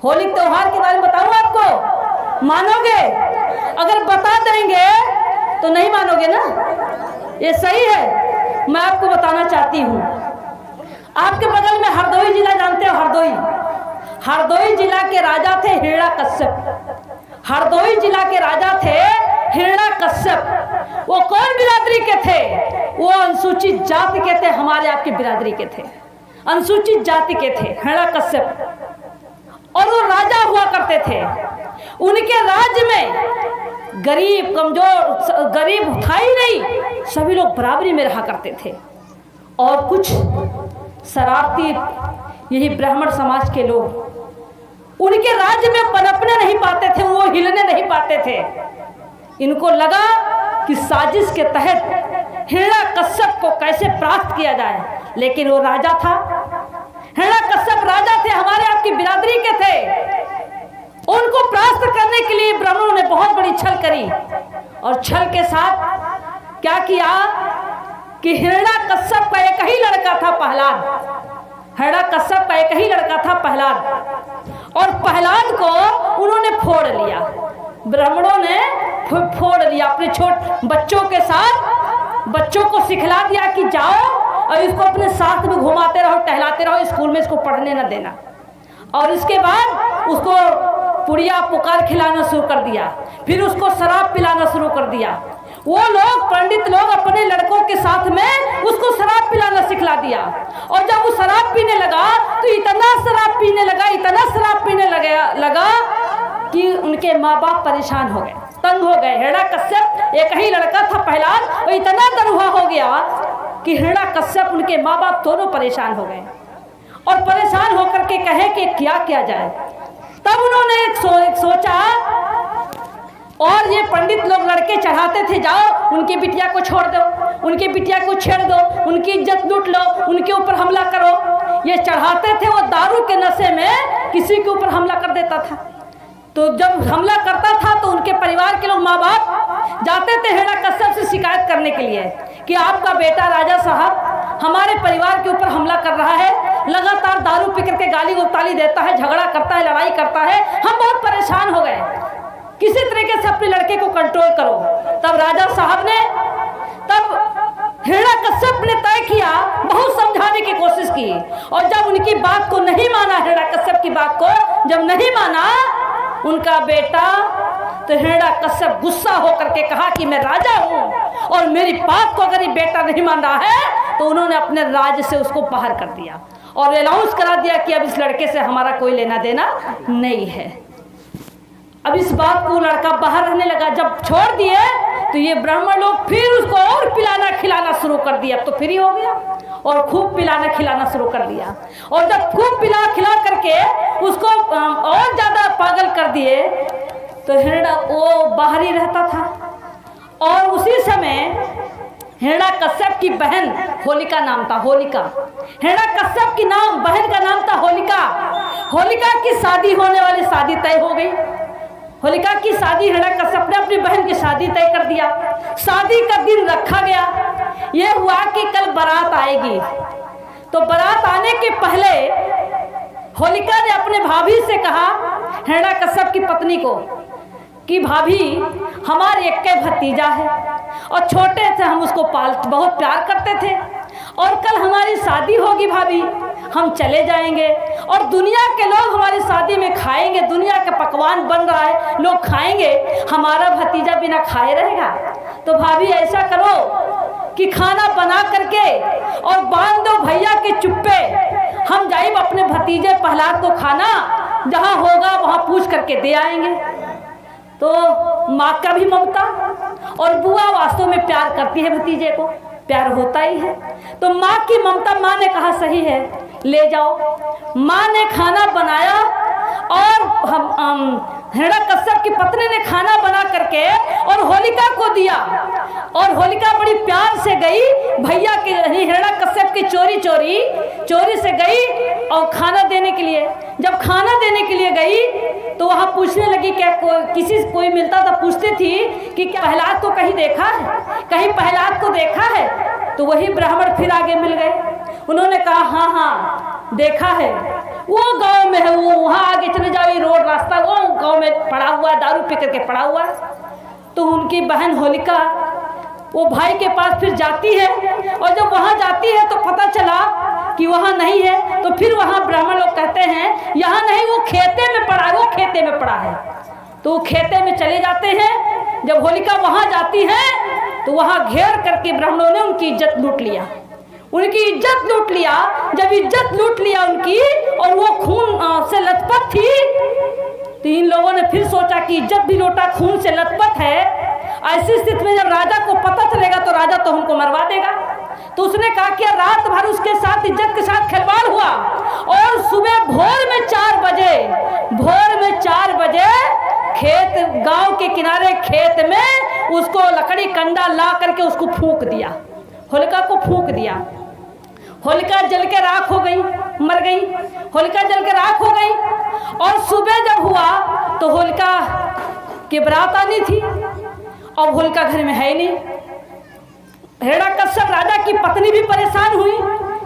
होली त्योहार के बारे में बताऊं आपको, मानोगे? अगर बता देंगे तो नहीं मानोगे ना, ये सही है। मैं आपको बताना चाहती हूँ, आपके बगल में हरदोई जिला जानते हो? हरदोई जिला के राजा थे हिरण्यकश्यप। हरदोई जिला के राजा थे हिरण्यकश्यप। वो कौन बिरादरी के थे? वो अनुसूचित जाति के थे, हमारे आपकी बिरादरी के थे, अनुसूचित जाति के थे हिरण्यकश्यप। और वो राजा हुआ करते थे। उनके राज्य में गरीब कमजोर गरीब था ही नहीं, सभी लोग बराबरी में रहा करते थे। और कुछ शरारती यही ब्राह्मण समाज के लोग उनके राज्य में पनपने नहीं पाते थे, वो हिलने नहीं पाते थे। इनको लगा कि साजिश के तहत हिरण्यकश्यप को कैसे परास्त किया जाए। लेकिन वो राजा था, हिरण्यकश्यप राजा थे, हमारे आपकी बिरादरी के थे। उनको परास्त करने के लिए ब्राह्मणों ने बहुत बड़ी छल करी। और छल के साथ क्या किया कि हिरण्यकश्यप का एक ही लड़का था प्रहलाद। हिरण्यकश्यप का एक ही लड़का था प्रहलाद, और प्रहलाद को उन्होंने फोड़ लिया। ब्राह्मणों ने फोड़ लिया, अपने छोटे बच्चों के साथ बच्चों को सिखला दिया कि जाओ और इसको अपने साथ में घुमाते रहो, टहलाते रहो, स्कूल में इसको पढ़ने न देना। और इसके बाद उसको पुड़िया पुकार खिलाना शुरू कर दिया, फिर उसको शराब पिलाना शुरू कर दिया। वो लोग पंडित लोग अपने लड़कों के साथ में उसको शराब पिलाना सिखला दिया। और जब वो शराब पीने लगा तो इतना शराब पीने लगा, इतना शराब पीने लगा कि उनके माँ बाप परेशान हो गए, तंग हो गए। हिरण्यकश्यप एक ही लड़का था प्रहलाद, वो इतना दरुहा हो गया कि हिरण्यकश्यप उनके माँ बाप दोनों परेशान हो गए। और परेशान होकर के कहे कि क्या किया जाए। तब उन्होंने एक सोचा, और ये पंडित लोग लड़के चढ़ाते थे, जाओ उनकी बिटिया को छोड़ दो, उनकी बिटिया को छेड़ दो, उनकी इज्जत लूट लो, उनके ऊपर हमला करो। ये चढ़ाते थे, वो दारू के नशे में किसी के ऊपर हमला कर देता था। तो जब हमला करता था तो उनके परिवार के लोग माँ बाप जाते थे हिरण्यकश्यप से शिकायत करने के लिए कि आपका बेटा राजा साहब हमारे परिवार के ऊपर हमला कर रहा है, लगातार दारू पी करके गाली गलौज देता है, झगड़ा करता है, लड़ाई करता है, हम बहुत परेशान हो गए, किसी तरीके से अपने लड़के को कंट्रोल करो। तब राजा साहब ने, तब हिरण्यकश्यप ने तय किया, बहुत समझाने की कोशिश की। और जब उनकी बात को नहीं माना, हिरण्यकश्यप की बात को जब नहीं माना उनका बेटा, तो हिरण्यकश्यप गुस्सा होकर के कहा कि मैं राजा हूं और मेरी बात को अगर ये बेटा नहीं मान रहा है, तो उन्होंने अपने राज्य से उसको बाहर कर दिया और अनाउंस करा दिया कि अब इस लड़के से हमारा कोई लेना देना नहीं है। अब इस बात को लड़का बाहर रहने लगा। जब छोड़ दिए तो ये ब्राह्मण लोग फिर उसको और पिलाना खिलाना शुरू कर दिया। अब तो फ्री हो गया और खूब पिलाना खिलाना शुरू कर दिया। और जब खूब पिला खिला करके उसको और ज़्यादा पागल कर दिए तो वो बाहर ही रहता था। और उसी समय हिरण्यकश्यप की बहन होलिका नाम था, होलिका। हिरण्यकश्यप की बहन का नाम था होलिका। होलिका की शादी होने वाली, शादी तय हो गई। होलिका की शादी, हिरण्यकश्यप ने अपनी बहन की शादी तय कर दिया। शादी का दिन रखा गया। ये हुआ कि कल बारात आएगी, तो बारात आने के पहले होलिका ने अपने भाभी से कहा, हिरण्यकश्यप की पत्नी को, कि भाभी हमारे एक भतीजा है और छोटे से हम उसको बहुत प्यार करते थे, और कल हमारी शादी होगी भाभी, हम चले जाएंगे और दुनिया के लोग हमारी शादी में खाएंगे, दुनिया का पकवान बन रहा है, लोग खाएंगे, हमारा भतीजा बिना खाए रहेगा। तो भाभी ऐसा करो कि खाना बना करके और बांध दो भैया के चुप्पे, हम जाइब अपने भतीजे प्रहलाद को खाना जहाँ होगा वहाँ पूछ करके दे आएंगे। तो माँ का भी ममता, और बुआ वास्तव में प्यार करती है भतीजे को, प्यार होता ही है। तो माँ की ममता, माँ ने कहा सही है, ले जाओ। माँ ने खाना बनाया और हिरण्यकश्यप की पत्नी ने खाना बना करके और होलिका को दिया। और होलिका बड़ी प्यार से गई भैया के, हिरण्यकश्यप की चोरी से गई और खाना देने के लिए। जब खाना देने के लिए गई तो वहाँ पूछने लगी, क्या कोई मिलता था, पूछती थी कि क्या प्रहलाद को कहीं देखा है, कहीं प्रहलाद को देखा है। तो वही ब्राह्मण फिर आगे मिल गए। उन्होंने कहा हाँ देखा है, वो गांव में है, वो वहाँ आगे चले जाओ, पड़ा हुआ है, दारू पी करके पड़ा हुआ है। तो उनकी बहन होलिका वो भाई के पास फिर जाती है, और जब वहाँ जाती है तो पता चला कि वहाँ नहीं है। तो फिर वहाँ ब्राह्मण लोग कहते हैं यहाँ नहीं, वो खेते में पड़ा है, वो खेते में पड़ा है। तो वो खेते में चले जाते हैं। जब होलिका वहाँ जाती है तो वहाँ घेर करके ब्राह्मणों ने उनकी इज्जत लूट लिया, उनकी इज्जत लूट लिया। जब इज्जत लूट लिया उनकी और वो खून से लथपथ थी, तो इन लोगों ने फिर सोचा कि इज्जत भी लूटा, खून से लथपथ है। ऐसी स्थिति में जब राजा को पता चलेगा तो राजा तो हमको मरवा देगा। तो उसने कहा कि रात भर उसके साथ इज्जत के साथ खिलवाड़ हुआ, और सुबह भोर में 4 बजे खेत, गांव के किनारे खेत में उसको लकड़ी कंडा ला करके उसको फूंक दिया, होलिका को फूंक दिया। होलिका जल के राख हो गई, मर गई। होलिका जल के राख हो गई। और सुबह जब हुआ तो होलिका की बारात आनी थी, और होलिका घर में है नहीं। हिरण्यकश्यप राजा की पत्नी भी परेशान हुई,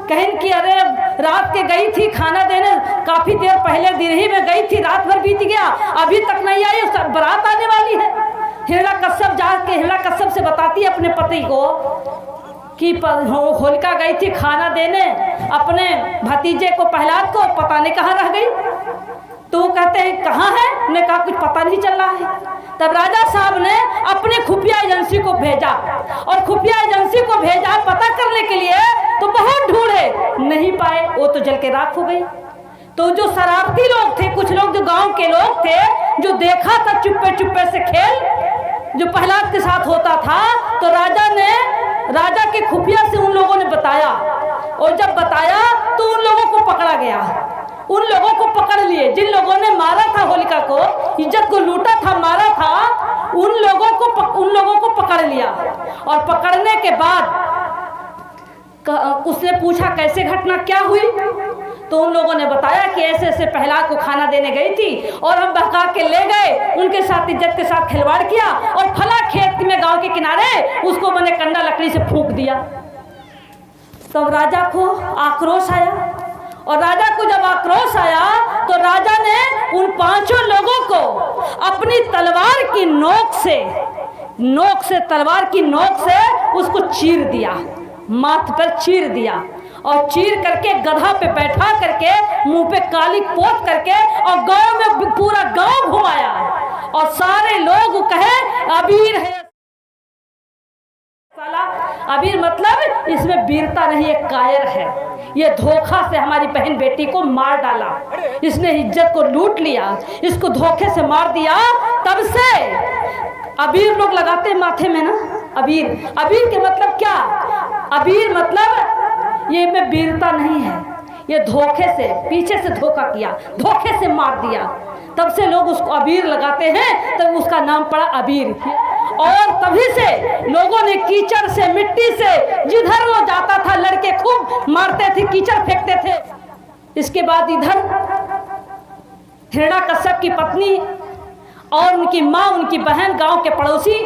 कहें कि अरे रात के गई थी खाना देने, काफी देर पहले दिन ही में गई थी, रात भर बीत गया, अभी तक नहीं आई, बारात आने वाली है। हिरण्यकश्यप जाके हिरण्यकश्यप से बताती है अपने पति को कि होलिका गई थी खाना देने अपने भतीजे को प्रहलाद को, पता नहीं कहाँ रह गई। तो वो कहते हैं कहाँ है? उन्हें कहा कुछ पता नहीं चल रहा है। तब राजा साहब ने अपने खुफिया एजेंसी को भेजा, और खुफिया एजेंसी को भेजा पता करने के लिए। तो बहुत ढूंढे, नहीं पाए, वो तो जल के राख हो गई। तो जो शरारती लोग थे, कुछ लोग जो गांव के लोग थे, जो देखा था चुप्पे चुप्पे से खेल जो प्रहलाद के साथ होता था, तो राजा के खुफिया से उन लोगों ने बताया, और जब बताया तो उन लोगों को पकड़ा गया। उन लोगों को पकड़ लिए जिन लोगों ने मारा था होलिका को, इज्जत को लूटा था, मारा था, उन लोगों को पकड़ लिया। और पकड़ने के बाद उसने पूछा कैसे घटना क्या हुई। तो उन लोगों ने बताया कि ऐसे ऐसे प्रहलाद को खाना देने गई थी, और हम बहका के ले गए, उनके साथ इज्जत के साथ खिलवाड़ किया, और फला खेत में गांव के किनारे उसको मैंने कंडा लकड़ी से फूंक दिया। तब राजा को आक्रोश आया, और राजा को जब आक्रोश आया तो राजा ने उन 5 लोगों को अपनी तलवार की नोक से उसको चीर दिया, माथ पर चीर दिया, और चीर करके गधा पे बैठा करके मुंह पे काली पोत करके और गांव में पूरा गांव घुमाया, और सारे लोग कहे अबीर है। अबीर मतलब इसमें वीरता नहीं, एक कायर है। ये धोखा से हमारी बहन बेटी को मार डाला, इसने इज्जत को लूट लिया, इसको धोखे से मार दिया। तब से अबीर लोग लगाते माथे में ना, अबीर के मतलब क्या? अबीर मतलब ये में वीरता नहीं है, ये धोखे से, पीछे से धोखा किया, धोखे से मार दिया। तब से लोग उसको अबीर लगाते हैं, तब उसका नाम पड़ा अबीर। और तभी से लोगों ने कीचड़ से, मिट्टी से, जिधर वो जाता था लड़के खूब मारते थे, कीचड़ फेंकते थे। इसके बाद इधर हिरण्यकश्यप की पत्नी और उनकी माँ, उनकी बहन, गांव के पड़ोसी,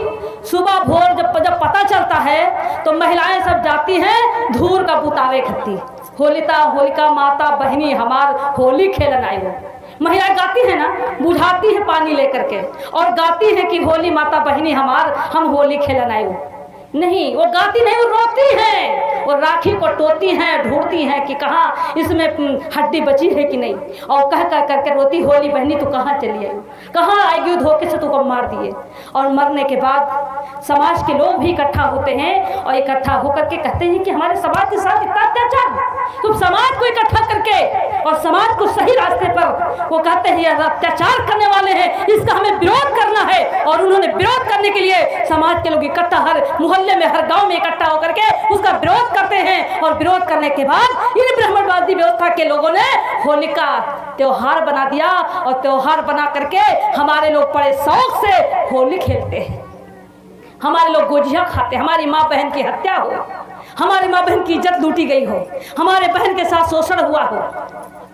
सुबह भोर जब पता चलता है तो महिलाएं सब जाती हैं धूर का बुतावे खत्ती, होलिका माता बहनी हमार होली खेलन आई हो। महिलाएं गाती है ना, बुझाती है पानी लेकर के, और गाती है कि होली माता बहनी हमार, हम होली खेलन आए हो। नहीं, वो गाती नहीं, वो रोती हैं, वो राखी को टोती हैं, ढूंढती हैं कि कहाँ इसमें हड्डी बची है कि नहीं, और कह कर करके रोती, होली बहनी तू कहाँ चली आई, कहाँ आएगी, धोखे से तुमको मार दिए। और मरने के बाद समाज के लोग भी इकट्ठा होते हैं, और इकट्ठा होकर के कहते हैं कि हमारे समाज के साथ इतना अत्याचार। तुम समाज को इकट्ठा करके और समाज को सही रास्ते पर, वो कहते हैं यह अत्याचार करने वाले हैं, इसका हमें विरोध करना है। और उन्होंने विरोध करने के लिए समाज के लोग इकट्ठा, हर मोहल्ले में, हर गांव में इकट्ठा होकर के उसका विरोध करते हैं। और विरोध करने के बाद इन ब्राह्मणवादी व्यवस्था के लोगों ने होलिका त्योहार बना दिया, और त्योहार बना करके हमारे लोग बड़े शौक से होली खेलते हैं। हमारे लोग गुजिया खाते, हमारी माँ बहन की हत्या हो, हमारी माँ बहन की इज्जत लूटी गई हो, हमारे बहन के साथ शोषण हुआ हो,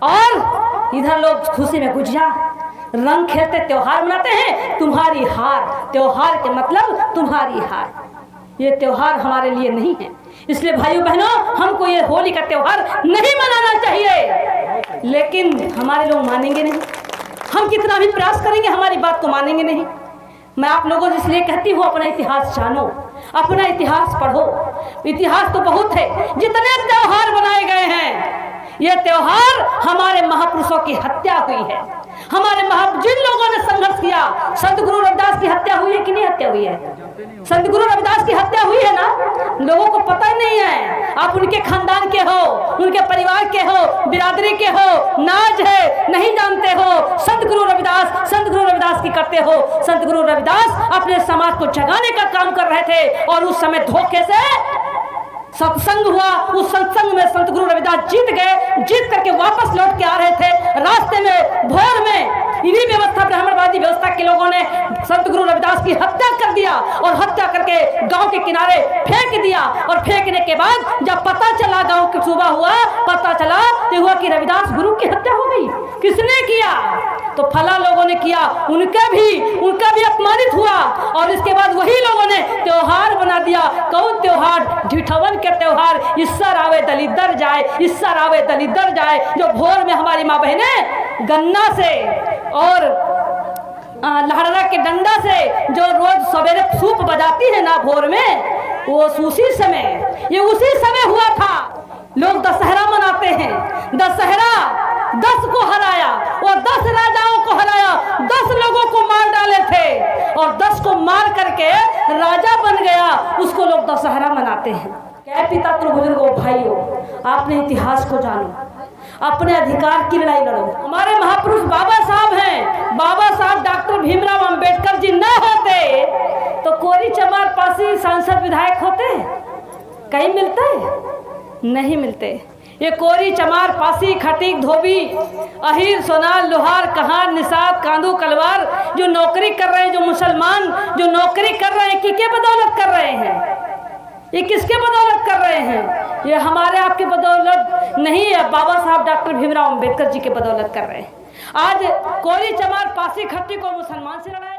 और इधर लोग खुशी में गुजिया रंग खेलते, त्योहार मनाते हैं। तुम्हारी हार, त्योहार के मतलब तुम्हारी हार, ये त्योहार हमारे लिए नहीं है। इसलिए भाइयों बहनों, हमको ये होली का त्योहार नहीं मनाना चाहिए, लेकिन हमारे लोग मानेंगे नहीं। हम कितना भी प्रयास करेंगे हमारी बात को मानेंगे नहीं। मैं आप लोगों से इसलिए कहती हूँ अपना इतिहास जानो, अपना इतिहास पढ़ो। इतिहास तो बहुत है, जितने त्योहार बनाए गए हैं, ये त्योहार हमारे महापुरुषों की हत्या हुई है। हमारे जिन लोगों ने संघर्ष किया, संत गुरु रविदास की हत्या हुई है कि नहीं हत्या हुई है? संत गुरु रविदास की हत्या हुई है ना, लोगों को पता ही नहीं है। आप उनके खानदान के हो, उनके परिवार के हो, बिरादरी के हो, नाज है, नहीं जानते हो। संत गुरु रविदास की करते हो। संत गुरु रविदास अपने समाज को जगाने का काम कर रहे थे और उस समय धोखे से सत्संग हुआ। उस सत्संग में संत गुरु रविदास जीत गए। जीत करके वापस लौट के आ रहे थे, रास्ते में भोर में इन्हीं व्यवस्था, ब्राह्मणवादी व्यवस्था के लोगों ने संत गुरु रविदास की हत्या कर दिया और हत्या करके गांव के किनारे फेंक दिया। और फेंकने के बाद जब पता चला, गांव की सुबह हुआ, पता चला तो हुआ कि रविदास गुरु की हत्या हो गई। किसने किया? तो फला लोगों ने किया। उनका भी अपमानित हुआ और इसके बाद वही लोगों ने त्योहार बना दिया। कौन त्योहार? ढिठवन के त्योहार। इस्सर आवे दलिदर जाए, इस्सर आवे दलिदर जाए। जो भोर में हमारी माँ बहनें गन्ना से और लहड़ा के डंडा से जो रोज सवेरे सूप बजाती है ना भोर में, वो उसी समय हुआ था। लोग दशहरा मनाते हैं। दशहरा 10 को हराया और 10 राजाओं को हराया, 10 लोगों को मार डाले थे और 10 को मार करके राजा बन गया। उसको लोग दशहरा मनाते हैं। क्या पिता बुजुर्गों, भाइयों, आपने इतिहास को जानो, अपने अधिकार की लड़ाई लड़ो। हमारे महापुरुष बाबा साहब हैं। बाबा साहब डॉक्टर भीमराव अंबेडकर जी न होते तो कोरी चमार पासी सांसद विधायक होते? कहीं मिलते? नहीं मिलते। ये कोरी चमार पासी खटीक धोबी अहीर सोनार लोहार कहार निषाद कांदू कलवार जो नौकरी कर रहे हैं, जो मुसलमान जो नौकरी कर रहे हैं, किसके बदौलत कर रहे हैं? ये किसके बदौलत कर रहे हैं? ये हमारे आपके बदौलत नहीं है, बाबा साहब डॉक्टर भीमराव अंबेडकर जी के बदौलत कर रहे हैं। आज कोरी चमार पासी खट्टी को मुसलमान से लड़ाया